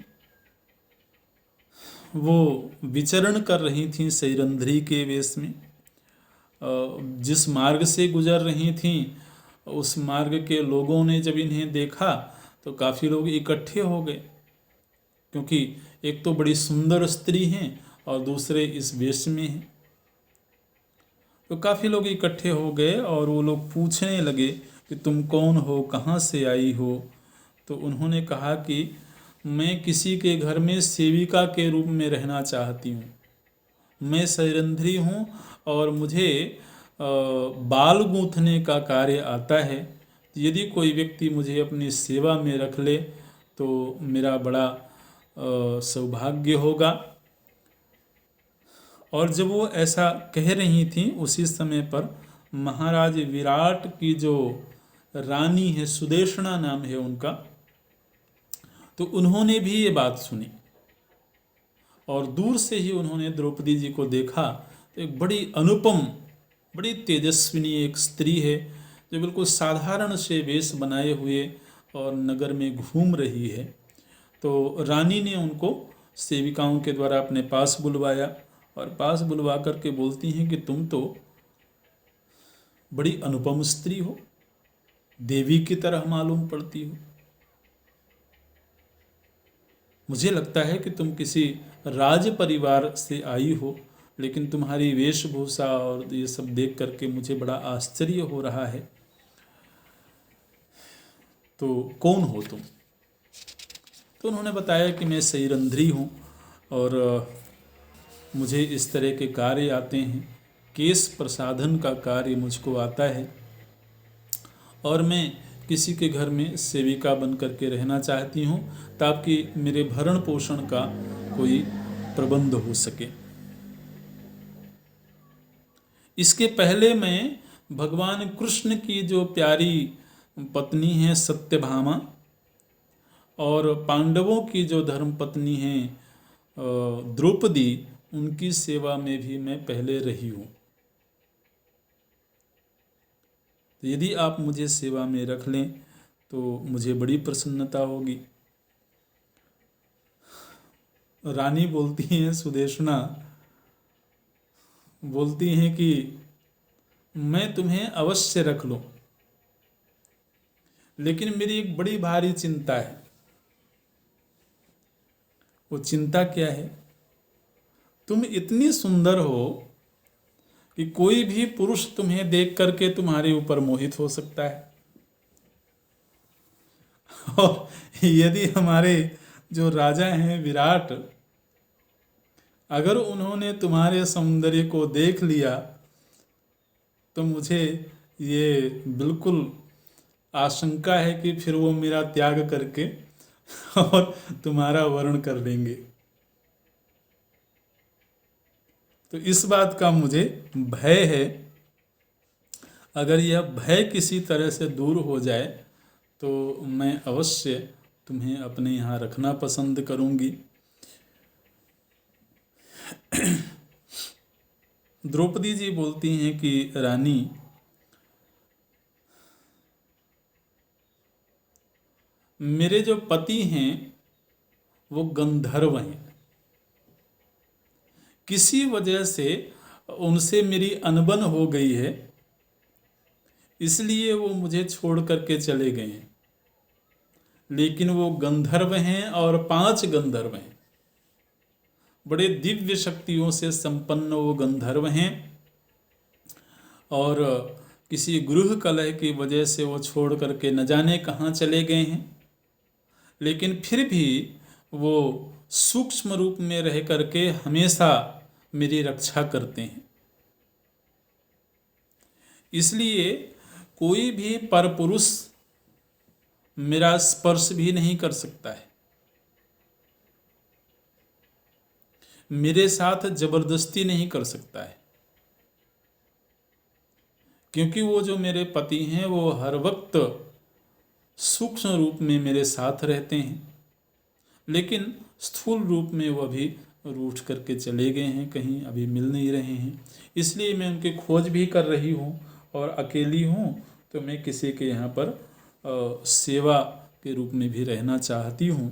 S3: वो विचरण कर रही थी सैरंध्री के वेश में। जिस मार्ग से गुजर रही थीं उस मार्ग के लोगों ने जब इन्हें देखा तो काफ़ी लोग इकट्ठे हो गए, क्योंकि एक तो बड़ी सुंदर स्त्री हैं और दूसरे इस वेश में हैं। तो काफ़ी लोग इकट्ठे हो गए और वो लोग पूछने लगे कि तुम कौन हो, कहाँ से आई हो? तो उन्होंने कहा कि मैं किसी के घर में सेविका के रूप में रहना चाहती हूँ। मैं सैरंध्री हूँ और मुझे बाल गूंथने का कार्य आता है। यदि कोई व्यक्ति मुझे अपनी सेवा में रख ले तो मेरा बड़ा सौभाग्य होगा। और जब वो ऐसा कह रही थी उसी समय पर महाराज विराट की जो रानी है, सुदेशना नाम है उनका, तो उन्होंने भी ये बात सुनी और दूर से ही उन्होंने द्रौपदी जी को देखा तो एक बड़ी अनुपम, बड़ी तेजस्विनी एक स्त्री है जो बिल्कुल साधारण से वेश बनाए हुए और नगर में घूम रही है। तो रानी ने उनको सेविकाओं के द्वारा अपने पास बुलवाया और पास बुलवा करके बोलती हैं कि तुम तो बड़ी अनुपम स्त्री हो, देवी की तरह मालूम पड़ती हो। मुझे लगता है कि तुम किसी राज परिवार से आई हो, लेकिन तुम्हारी वेशभूषा और ये सब देख करके मुझे बड़ा आश्चर्य हो रहा है। तो कौन हो तुम? तो उन्होंने बताया कि मैं सैरंध्री हूँ और मुझे इस तरह के कार्य आते हैं, केश प्रसाधन का कार्य मुझको आता है और मैं किसी के घर में सेविका बन करके रहना चाहती हूँ ताकि मेरे भरण पोषण का कोई प्रबंध हो सके। इसके पहले मैं भगवान कृष्ण की जो प्यारी पत्नी है सत्यभामा, और पांडवों की जो धर्मपत्नी हैं द्रौपदी, उनकी सेवा में भी मैं पहले रही हूँ। तो यदि आप मुझे सेवा में रख लें तो मुझे बड़ी प्रसन्नता होगी। रानी बोलती हैं, सुदेशना बोलती हैं कि मैं तुम्हें अवश्य रख लूं, लेकिन मेरी एक बड़ी भारी चिंता है। वो चिंता क्या है? तुम इतनी सुंदर हो कि कोई भी पुरुष तुम्हें देख करके तुम्हारे ऊपर मोहित हो सकता है। और यदि हमारे जो राजा हैं विराट, अगर उन्होंने तुम्हारे सौंदर्य को देख लिया तो मुझे ये बिल्कुल आशंका है कि फिर वो मेरा त्याग करके और तुम्हारा वर्ण कर लेंगे। तो इस बात का मुझे भय है। अगर यह भय किसी तरह से दूर हो जाए तो मैं अवश्य तुम्हें अपने यहाँ रखना पसंद करूँगी। द्रौपदी जी बोलती हैं कि रानी, मेरे जो पति हैं वो गंधर्व हैं। किसी वजह से उनसे मेरी अनबन हो गई है, इसलिए वो मुझे छोड़ करके चले गए हैं। लेकिन वो गंधर्व हैं और 5 गंधर्व हैं। बड़े दिव्य शक्तियों से संपन्न वो गंधर्व हैं और किसी गृह कलह की वजह से वो छोड़ करके न जाने कहाँ चले गए हैं। लेकिन फिर भी वो सूक्ष्म रूप में रह करके हमेशा मेरी रक्षा करते हैं। इसलिए कोई भी परपुरुष मेरा स्पर्श भी नहीं कर सकता है, मेरे साथ जबरदस्ती नहीं कर सकता है, क्योंकि वो जो मेरे पति हैं वो हर वक्त सूक्ष्म रूप में मेरे साथ रहते हैं। लेकिन स्थूल रूप में वो अभी रूठ करके चले गए हैं, कहीं अभी मिल नहीं रहे हैं। इसलिए मैं उनकी खोज भी कर रही हूँ और अकेली हूँ, तो मैं किसी के यहाँ पर सेवा के रूप में भी रहना चाहती हूँ।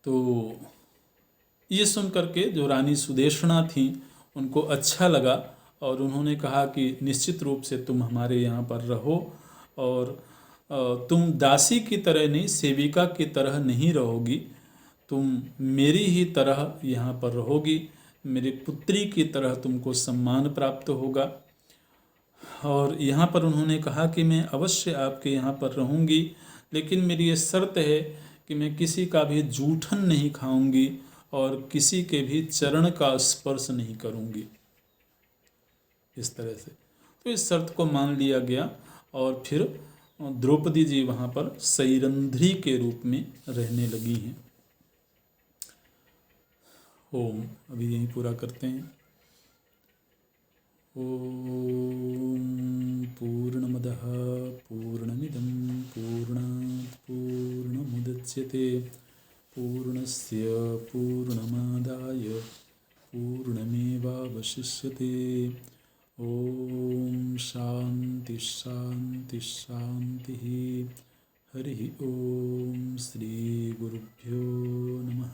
S3: तो ये सुन करके जो रानी सुदेशना थी उनको अच्छा लगा और उन्होंने कहा कि निश्चित रूप से तुम हमारे यहाँ पर रहो और तुम दासी की तरह नहीं, सेविका की तरह नहीं रहोगी, तुम मेरी ही तरह यहाँ पर रहोगी, मेरी पुत्री की तरह तुमको सम्मान प्राप्त होगा। और यहाँ पर उन्होंने कहा कि मैं अवश्य आपके यहाँ पर रहूँगी, लेकिन मेरी ये शर्त है कि मैं किसी का भी जूठन नहीं खाऊंगी और किसी के भी चरण का स्पर्श नहीं करूँगी। इस तरह से तो इस शर्त को मान लिया गया और फिर द्रौपदी जी वहाँ पर सैरंध्री के रूप में रहने लगी हैं। ओम अभी यहीं पूरा करते हैं। ओम पूर्णमदः पूर्णमिदं पूर्णात् पूर्णमुदच्यते पूर्णस्य पूर्णमादाय पूर्णमेवावशिष्यते। ओम शांति शांति शांति। हरि ओम। श्री गुरुभ्यो नमः।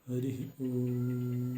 S3: हरि ओम।